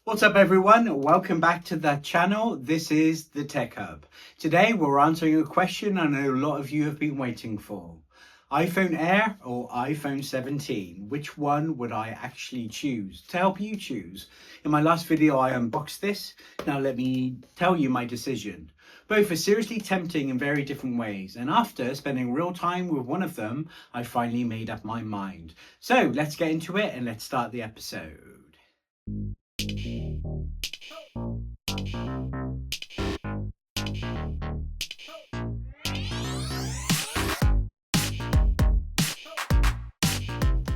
What's up everyone? Welcome back to the channel. This is the Tech Hub. Today we're answering a question I know a lot of you have been waiting for. iPhone Air or iPhone 17? Which one would I actually choose? To help you choose, in my last video I unboxed this. Now let me tell you my decision. Both are seriously tempting in very different ways, and after spending real time with one of them, I finally made up my mind. So let's get into it and let's start the episode.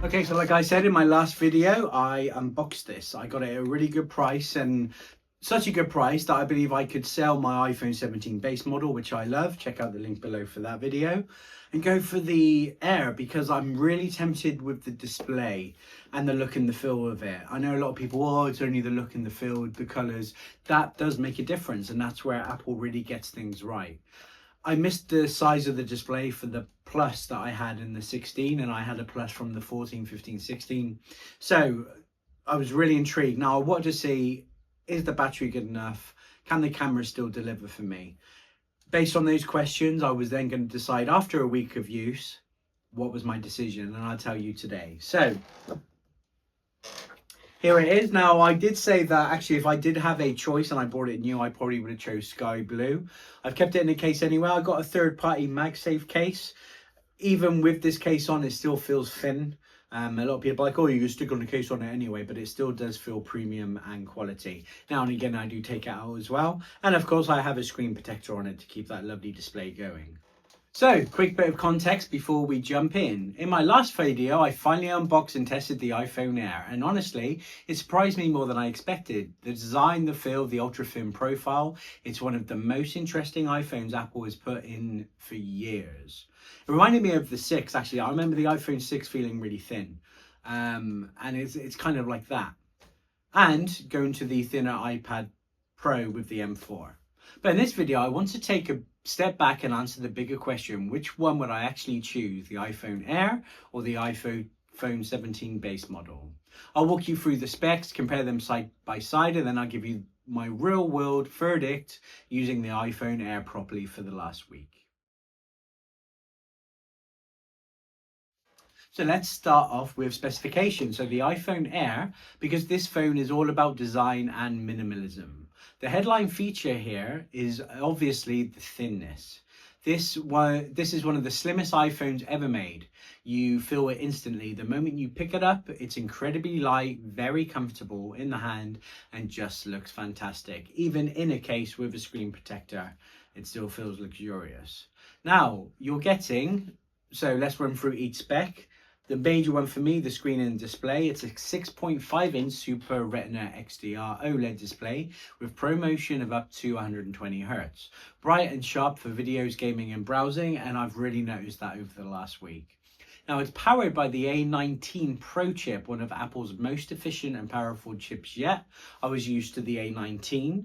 Okay, so like I said in my last video, I unboxed this. I got it at a really good price, and such a good price that I believe I could sell my iPhone 17 base model, which I love. Check out the link below for that video, and go for the Air because I'm really tempted with the display and the look and the feel of it. I know a lot of people, oh, it's only the look and the feel, the colors. That does make a difference, and that's where Apple really gets things right. I missed the size of the display for the Plus that I had in the 16, and I had a Plus from the 14, 15, 16. So I was really intrigued. Now I wanted to see, is the battery good enough? Can the camera still deliver for me? Based on those questions, I was then going to decide after a week of use, what was my decision, and I'll tell you today. So here it is. Now, I did say that actually if I did have a choice and I bought it new, I probably would have chose sky blue. I've kept it in a case anyway. I got a third-party MagSafe case. Even with this case on, it still feels thin. A lot of people are like, oh, you can stick on the case on it anyway, but it still does feel premium and quality. Now and again, I do take it out as well. And of course, I have a screen protector on it to keep that lovely display going. So, quick bit of context before we jump in. In my last video, I finally unboxed and tested the iPhone Air, and honestly, it surprised me more than I expected. The design, the feel, the ultra-thin profile, it's one of the most interesting iPhones Apple has put in for years. It reminded me of the 6, actually. I remember the iPhone 6 feeling really thin, and it's kind of like that. And going to the thinner iPad Pro with the M4. But in this video, I want to take a step back and answer the bigger question: which one would I actually choose, the iPhone Air or the iPhone 17 base model? I'll walk you through the specs, compare them side by side, and then I'll give you my real world verdict using the iPhone Air properly for the last week. So let's start off with specifications. So the iPhone Air, because this phone is all about design and minimalism. The headline feature here is obviously the thinness. This is one of the slimmest iPhones ever made. You feel it instantly. The moment you pick it up, it's incredibly light, very comfortable in the hand, and just looks fantastic. Even in a case with a screen protector, it still feels luxurious. Now, so let's run through each spec. The major one for me, the screen and display. It's a 6.5-inch Super Retina XDR OLED display with ProMotion of up to 120 Hz. Bright and sharp for videos, gaming and browsing, and I've really noticed that over the last week. Now, it's powered by the A19 Pro chip, one of Apple's most efficient and powerful chips yet. I was used to the A19.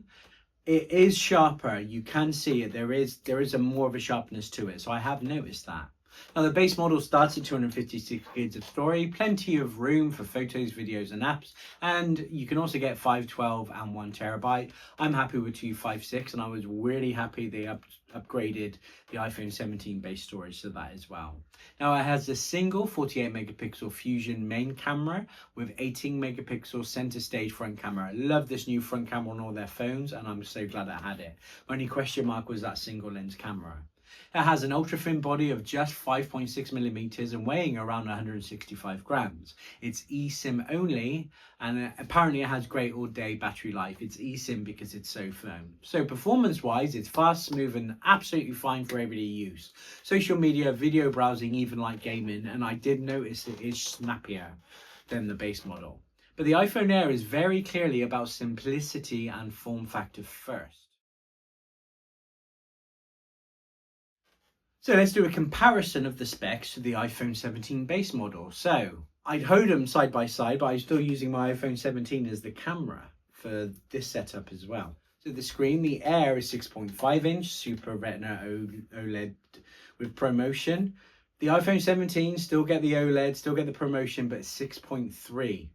It is sharper. You can see it. There is more of a sharpness to it, so I have noticed that. Now, the base model starts at 256 gigs of storage, plenty of room for photos, videos and apps, and you can also get 512 and 1 terabyte. I'm happy with 256, and I was really happy they upgraded the iPhone 17 base storage to that as well. Now, it has a single 48 megapixel Fusion main camera with 18 megapixel center stage front camera. I love this new front camera on all their phones, and I'm so glad I had it. My only question mark was that single lens camera. It has an ultra-thin body of just 5.6 millimeters and weighing around 165 grams. It's eSIM only, and apparently it has great all-day battery life. It's eSIM because it's so firm. So performance-wise, it's fast, smooth, and absolutely fine for everyday use. Social media, video browsing, even like gaming, and I did notice it is snappier than the base model. But the iPhone Air is very clearly about simplicity and form factor first. So let's do a comparison of the specs to the iPhone 17 base model. So I'd hold them side by side, but I'm still using my iPhone 17 as the camera for this setup as well. So the screen, the Air is 6.5-inch Super Retina OLED with ProMotion. The iPhone 17 still get the OLED, still get the ProMotion, but it's 6.3.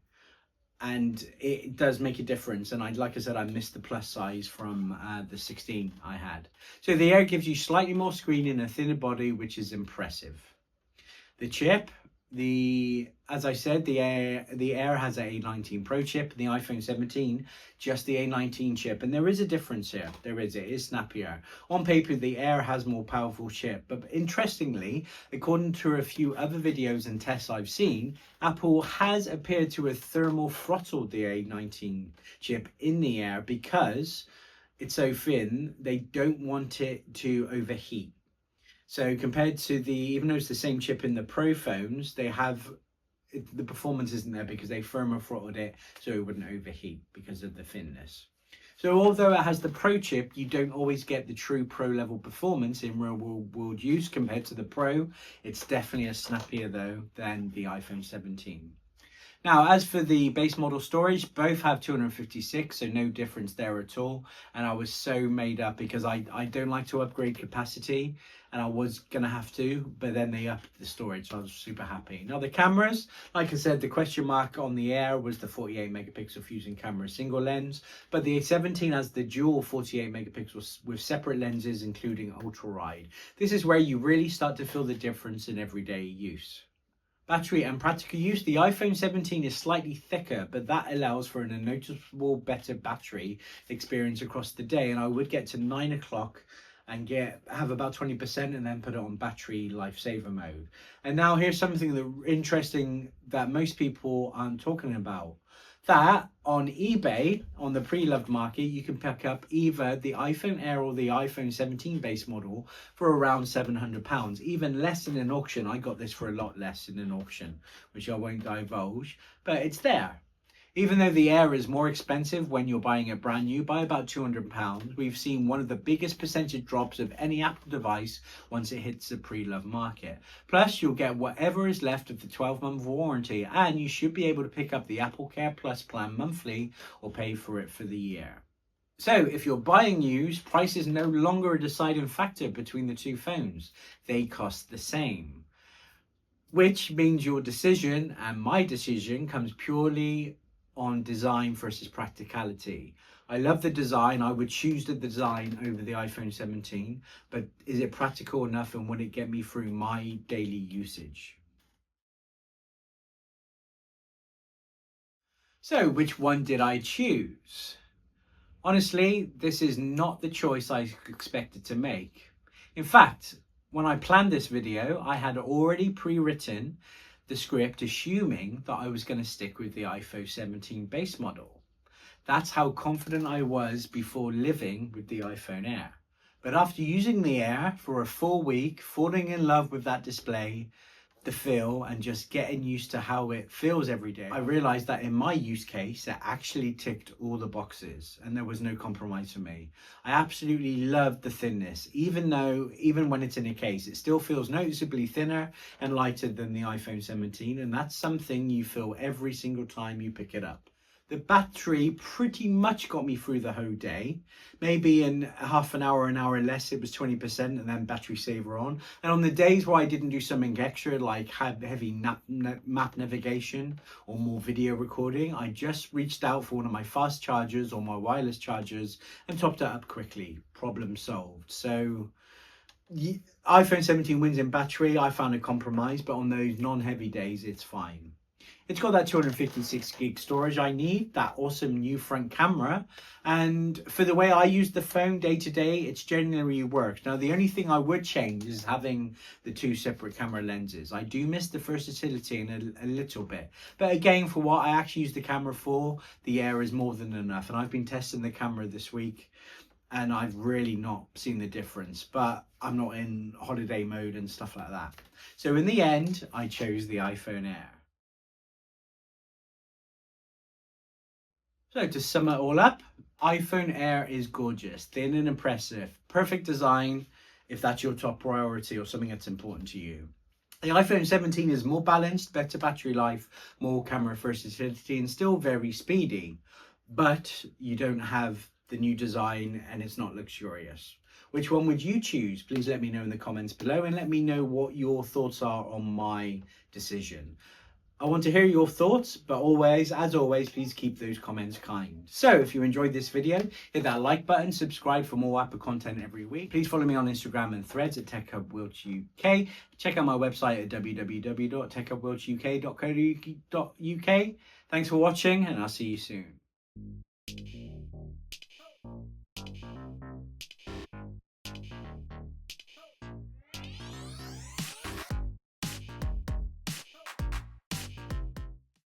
and it does make a difference. And like I said, I missed the plus size from the 16 I had. So the Air gives you slightly more screen and a thinner body, which is impressive. The chip, as I said, the Air has an A19 Pro chip, and the iPhone 17 just the A19 chip, and there is a difference here. It is snappier. On paper, the Air has more powerful chip, but interestingly, according to a few other videos and tests I've seen, Apple has appeared to have thermal throttled the A19 chip in the Air because it's so thin. They don't want it to overheat. So compared to even though it's the same chip in the Pro phones, the performance isn't there because they firmly throttled it so it wouldn't overheat because of the thinness. So although it has the Pro chip, you don't always get the true Pro level performance in real world use compared to the Pro. It's definitely snappier though than the iPhone 17. Now, as for the base model storage, both have 256, so no difference there at all. And I was so made up because I don't like to upgrade capacity, and I was going to have to, but then they upped the storage, so I was super happy. Now, the cameras, like I said, the question mark on the Air was the 48 megapixel fusing camera single lens, but the A17 has the dual 48 megapixels with separate lenses, including ultra wide. This is where you really start to feel the difference in everyday use. Battery and practical use, the iPhone 17 is slightly thicker, but that allows for a noticeable better battery experience across the day. And I would get to 9 o'clock and have about 20% and then put it on battery lifesaver mode. And now here's something interesting that most people aren't talking about. That on eBay, on the pre-loved market, you can pick up either the iPhone Air or the iPhone 17 base model for around £700, even less in an auction. I got this for a lot less in an auction, which I won't divulge, but it's there. Even though the Air is more expensive when you're buying it brand new by about £200, we've seen one of the biggest percentage drops of any Apple device once it hits the pre-loved market. Plus, you'll get whatever is left of the 12-month warranty, and you should be able to pick up the Apple Care Plus plan monthly or pay for it for the year. So if you're buying used, price is no longer a deciding factor between the two phones. They cost the same, which means your decision and my decision comes purely on design versus practicality. I love the design. I would choose the design over the iPhone 17, but is it practical enough and would it get me through my daily usage? So which one did I choose? Honestly, this is not the choice I expected to make. In fact, when I planned this video, I had already pre-written the script assuming that I was going to stick with the iPhone 17 base model. That's how confident I was before living with the iPhone Air. But after using the Air for a full week, falling in love with that display, the feel, and just getting used to how it feels every day, I realized that in my use case, it actually ticked all the boxes and there was no compromise for me. I absolutely loved the thinness, even when it's in a case, it still feels noticeably thinner and lighter than the iPhone 17. And that's something you feel every single time you pick it up. The battery pretty much got me through the whole day. Maybe in half an hour less, it was 20% and then battery saver on. And on the days where I didn't do something extra, like have heavy map navigation or more video recording, I just reached out for one of my fast chargers or my wireless chargers and topped it up quickly. Problem solved. So iPhone 17 wins in battery. I found a compromise, but on those non-heavy days, it's fine. It's got that 256 gig storage I need, that awesome new front camera, and for the way I use the phone day to day, it's generally works. Now, the only thing I would change is having the two separate camera lenses. I do miss the versatility in a little bit, but again, for what I actually use the camera for, the Air is more than enough, and I've been testing the camera this week, and I've really not seen the difference, but I'm not in holiday mode and stuff like that. So in the end, I chose the iPhone Air. So to sum it all up, iPhone Air is gorgeous, thin and impressive, perfect design if that's your top priority or something that's important to you. The iPhone 17 is more balanced, better battery life, more camera versatility, and still very speedy, but you don't have the new design and it's not luxurious. Which one would you choose? Please let me know in the comments below and let me know what your thoughts are on my decision. I want to hear your thoughts, but always, as always, please keep those comments kind. So if you enjoyed this video, hit that like button, subscribe for more Apple content every week. Please follow me on Instagram and Threads at TechHubWilts UK. Check out my website at www.techhubwiltsuk.co.uk. Thanks for watching, and I'll see you soon.